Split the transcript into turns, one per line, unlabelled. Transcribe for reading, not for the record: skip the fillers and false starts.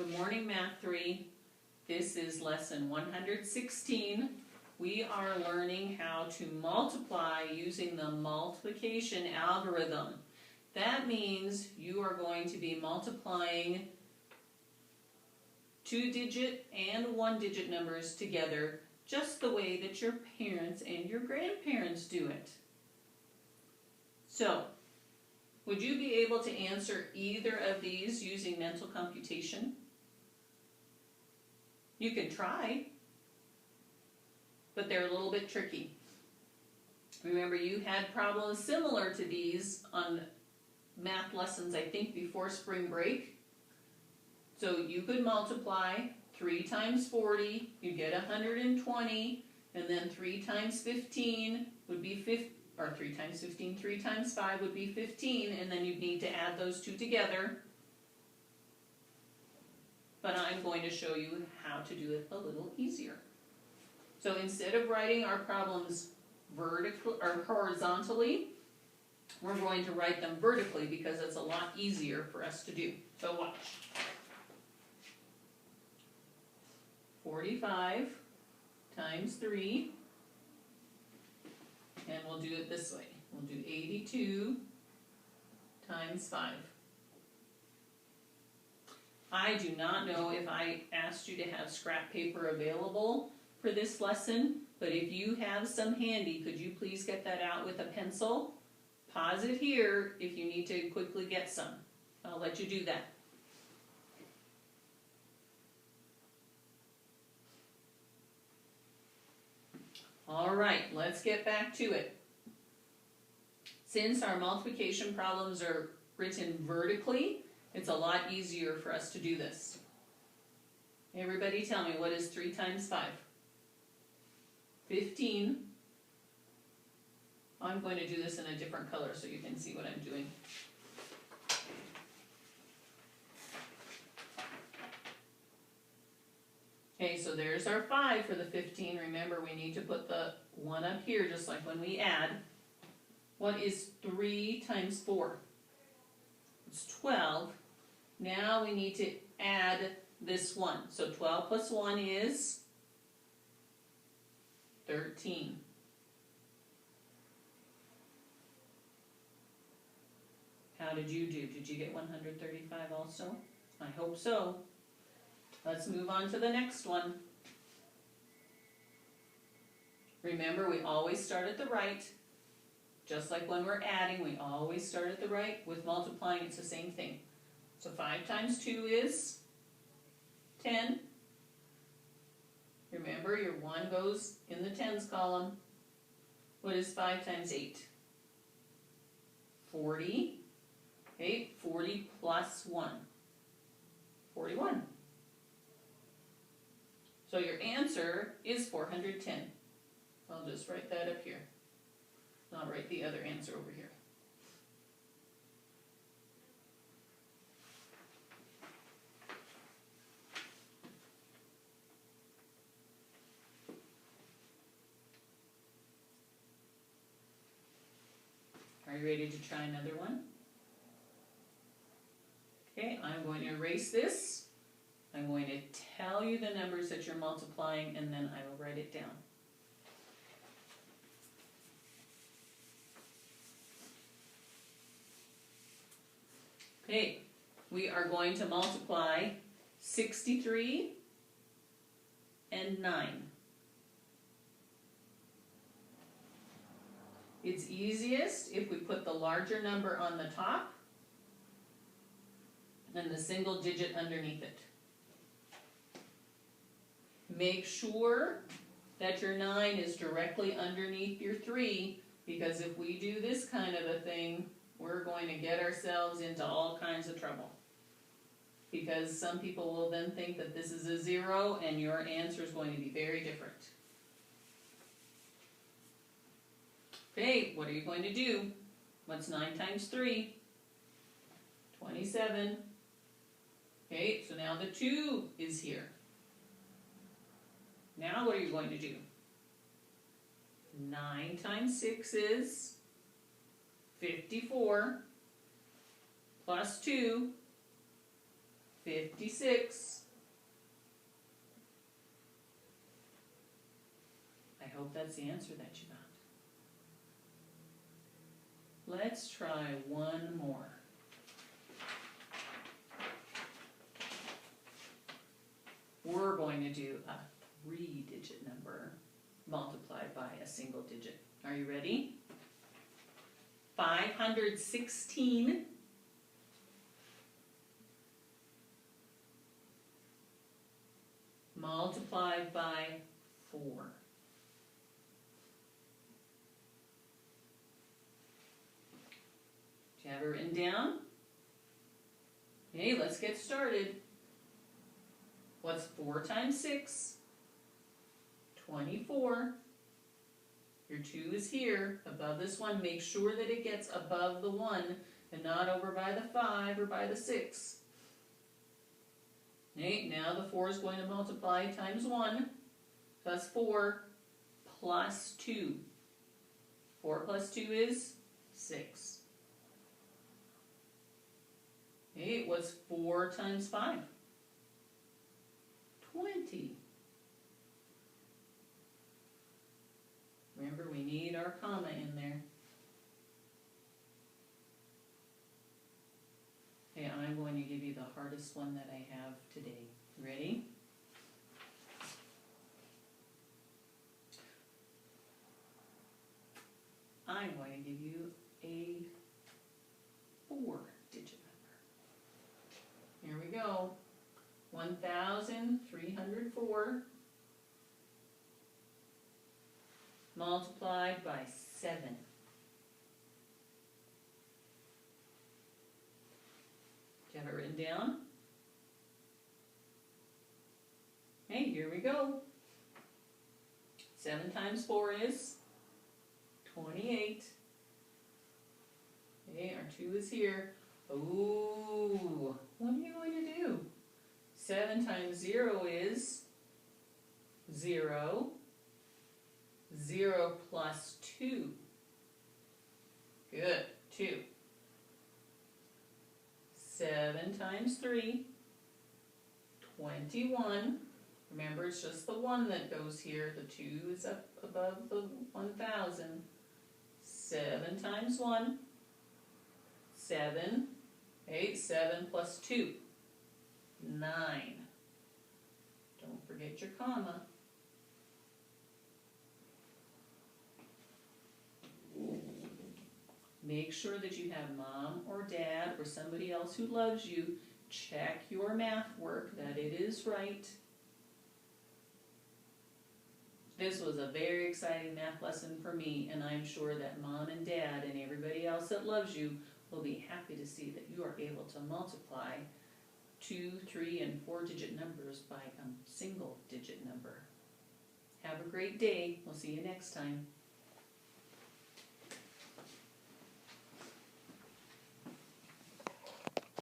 Good morning, Math 3. This is lesson 116. We are learning how to multiply using the multiplication algorithm. That means you are going to be multiplying two-digit and one-digit numbers together just the way that your parents and your grandparents do it. So, would you be able to answer either of these using mental computation? You can try, but they're a little bit tricky. Remember, you had problems similar to these on math lessons, I think, before spring break. So you could multiply 3 times 40, you get 120, and then 3 times 15 would be 50, or 3 times 15, 3 times 5 would be 15, and then you'd need to add those two together. But I'm going to show you how to do it a little easier. So instead of writing our problems vertically or horizontally, we're going to write them vertically because it's a lot easier for us to do. So watch. 45 times 3, and we'll do it this way. We'll do 82 times 5. I do not know if I asked you to have scrap paper available for this lesson, but if you have some handy, could you please get that out with a pencil? Pause it here if you need to quickly get some. I'll let you do that. All right, let's get back to it. Since our multiplication problems are written vertically, it's a lot easier for us to do this. Everybody tell me, what is 3 times 5? 15. I'm going to do this in a different color so you can see what I'm doing. Okay, so there's our 5 for the 15. Remember, we need to put the 1 up here just like when we add. What is 3 times 4? It's 12. Now we need to add this 1. So 12 plus 1 is 13. How did you do? Did you get 135 also? I hope so. Let's move on to the next one. Remember, we always start at the right. Just like when we're adding, we always start at the right. With multiplying, it's the same thing. So 5 times 2 is 10. Remember, your 1 goes in the tens column. What is 5 times 8? 40. Okay, 40 plus 1. 41. So your answer is 410. I'll just write that up here. I'll write the other answer over here. Are you ready to try another one? Okay, I'm going to erase this. I'm going to tell you the numbers that you're multiplying, and then I will write it down. Okay, we are going to multiply 63 and 9. It's easiest if we put the larger number on the top and the single digit underneath it. Make sure that your 9 is directly underneath your 3, because if we do this kind of a thing, we're going to get ourselves into all kinds of trouble. Because some people will then think that this is a 0 and your answer is going to be very different. Okay, what are you going to do? What's 9 times 3? 27. Okay, so now the 2 is here. Now what are you going to do? 9 times 6 is 54, plus 2 56. I hope that's the answer that you got. Let's try one more. We're going to do a 3-digit number multiplied by a single digit. Are you ready? 516 multiplied by 4. Do you have it written down? Okay, let's get started. What's 4 times 6? 24. Your 2 is here, above this 1. Make sure that it gets above the 1 and not over by the 5 or by the 6. Okay, now the 4 is going to multiply times 1. That's 4 plus 2. 4 plus 2 is 6. Okay, what's 4 times 5? 20. Remember, we need our comma in there. Okay, I'm going to give you the hardest one that I have today. Ready? I'm going to give you a 4-digit number. Here we go. 1,304 multiplied by 7. Do you have it written down? Hey, here we go. 7 times 4 is 28. Okay, our 2 is here. Ooh, what are you going to do? 7 times 0 is 0. 0 plus 2. Good. 2. 7 times 3. 21. Remember, it's just the 1 that goes here. The 2 is up above the 1,000. 7 times 1. 7. 8. 7 plus 2. 9. Don't forget your comma. Make sure that you have mom or dad or somebody else who loves you check your math work, that it is right. This was a very exciting math lesson for me, and I'm sure that mom and dad and everybody else that loves you will be happy to see that you are able to multiply 2, 3, and 4-digit numbers by a single digit number. Have a great day. We'll see you next time.